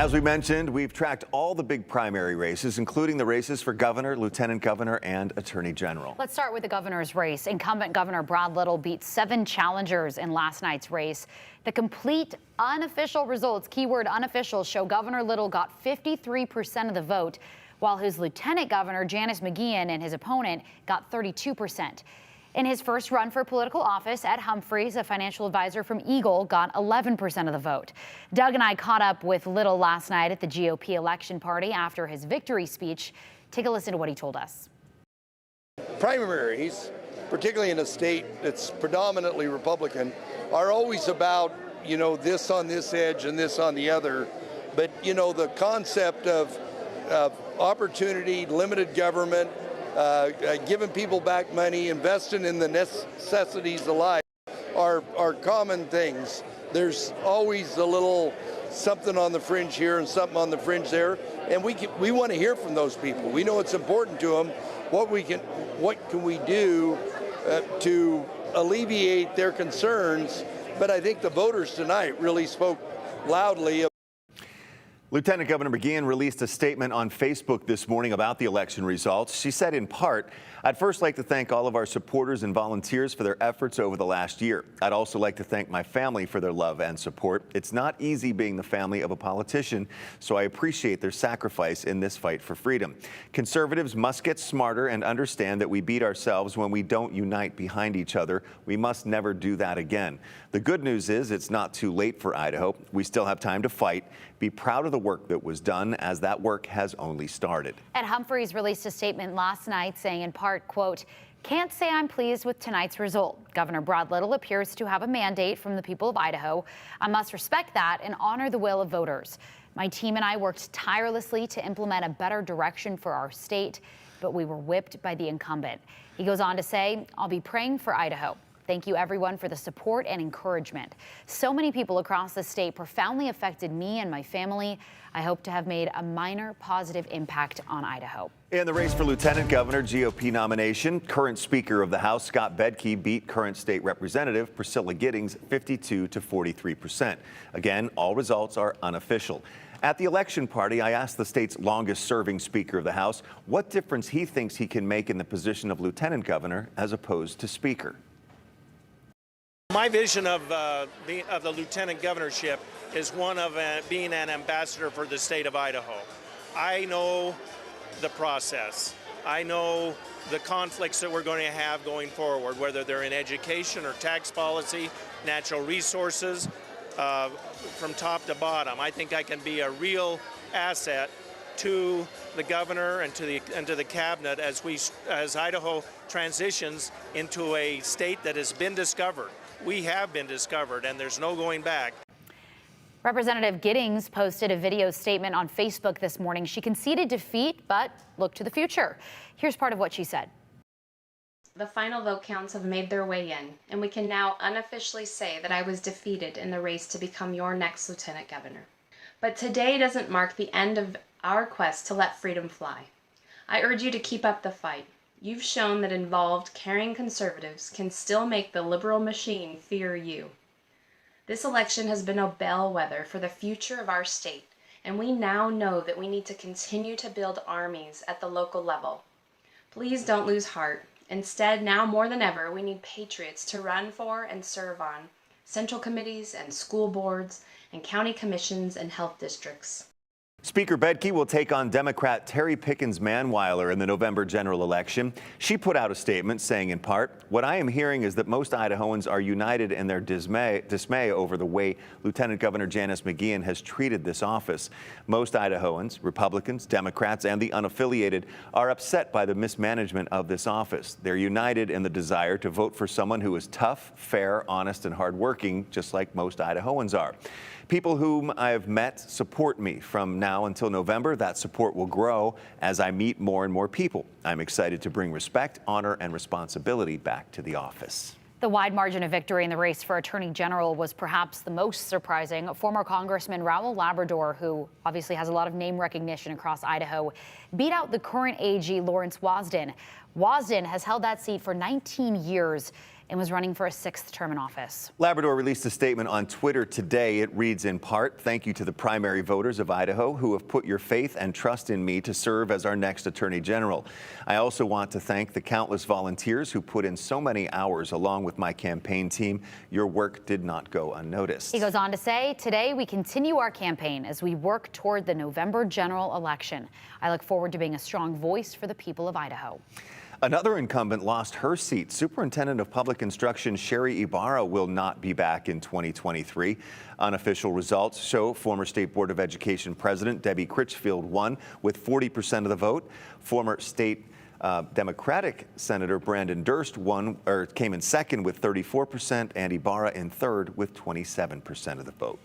As we mentioned, we've tracked all the big primary races, including the races for governor, lieutenant governor, and attorney general. Let's start with the governor's race. Incumbent Governor Brad Little beat 7 challengers in last night's race. The complete unofficial results, keyword unofficial, show Governor Little got 53% of the vote, while his lieutenant governor, Janice McGeachin, and his opponent got 32%. In his first run for political office, Ed Humphreys, a financial advisor from Eagle, got 11% of the vote. Doug and I caught up with Little last night at the GOP election party after his victory speech. Take a listen to what he told us. Primaries, particularly in a state that's predominantly Republican, are always about, this on this edge and this on the other. But, the concept of opportunity, limited government, giving people back money, investing in the necessities of life are common things. There's always a little something on the fringe here and something on the fringe there, and we want to hear from those people. We know it's important to them. What can we do to alleviate their concerns? But I think the voters tonight really spoke loudly. Lieutenant Governor McGeachin released a statement on Facebook this morning about the election results. She said, in part, "I'd first like to thank all of our supporters and volunteers for their efforts over the last year. I'd also like to thank my family for their love and support. It's not easy being the family of a politician, so I appreciate their sacrifice in this fight for freedom. Conservatives must get smarter and understand that we beat ourselves when we don't unite behind each other. We must never do that again. The good news is it's not too late for Idaho. We still have time to fight. Be proud of the work that was done, as that work has only started." Ed Humphreys released a statement last night saying in part, quote, "Can't say I'm pleased with tonight's result. Governor Brad Little appears to have a mandate from the people of Idaho. I must respect that and honor the will of voters. My team and I worked tirelessly to implement a better direction for our state, but we were whipped by the incumbent." He goes on to say, "I'll be praying for Idaho. Thank you, everyone, for the support and encouragement. So many people across the state profoundly affected me and my family. I hope to have made a minor positive impact on Idaho." In the race for lieutenant governor GOP nomination, current Speaker of the House Scott Bedke beat current state representative Priscilla Giddings 52 to 43%. Again, all results are unofficial. At the election party, I asked the state's longest-serving Speaker of the House what difference he thinks he can make in the position of lieutenant governor as opposed to Speaker. My vision of the lieutenant governorship is one of being an ambassador for the state of Idaho. I know the process. I know the conflicts that we're going to have going forward, whether they're in education or tax policy, natural resources, from top to bottom. I think I can be a real asset to the governor and to the cabinet as Idaho transitions into a state that has been discovered. We have been discovered, and there's no going back. Representative Giddings posted a video statement on Facebook this morning. She conceded defeat, but looked to the future. Here's part of what she said. The final vote counts have made their way in, and we can now unofficially say that I was defeated in the race to become your next lieutenant governor. But today doesn't mark the end of our quest to let freedom fly. I urge you to keep up the fight. You've shown that involved, caring conservatives can still make the liberal machine fear you. This election has been a bellwether for the future of our state, and we now know that we need to continue to build armies at the local level. Please don't lose heart. Instead, now more than ever, we need patriots to run for and serve on central committees and school boards and county commissions and health districts. Speaker Bedke will take on Democrat Terry Pickens Manweiler in the November general election. She put out a statement saying in part, "What I am hearing is that most Idahoans are united in their dismay over the way Lieutenant Governor Janice McGeachin has treated this office. Most Idahoans, Republicans, Democrats, and the unaffiliated are upset by the mismanagement of this office. They're united in the desire to vote for someone who is tough, fair, honest, and hardworking, just like most Idahoans are. People whom I have met support me. From now until November, that support will grow as I meet more and more people. I'm excited to bring respect, honor, and responsibility back to the office." The wide margin of victory in the race for Attorney General was perhaps the most surprising. Former Congressman Raul Labrador, who obviously has a lot of name recognition across Idaho, beat out the current AG Lawrence Wasden. Wasden has held that seat for 19 years. and was running for a 6th term in office. Labrador released a statement on Twitter today. It reads in part, "Thank you to the primary voters of Idaho who have put your faith and trust in me to serve as our next Attorney General. I also want to thank the countless volunteers who put in so many hours along with my campaign team. Your work did not go unnoticed." He goes on to say, "Today we continue our campaign as we work toward the November general election. I look forward to being a strong voice for the people of Idaho." Another incumbent lost her seat. Superintendent of Public Instruction Sherry Ibarra will not be back in 2023. Unofficial results show former State Board of Education President Debbie Critchfield won with 40% of the vote. Former state Democratic Senator Brandon Durst came in second with 34%, and Ibarra in third with 27% of the vote.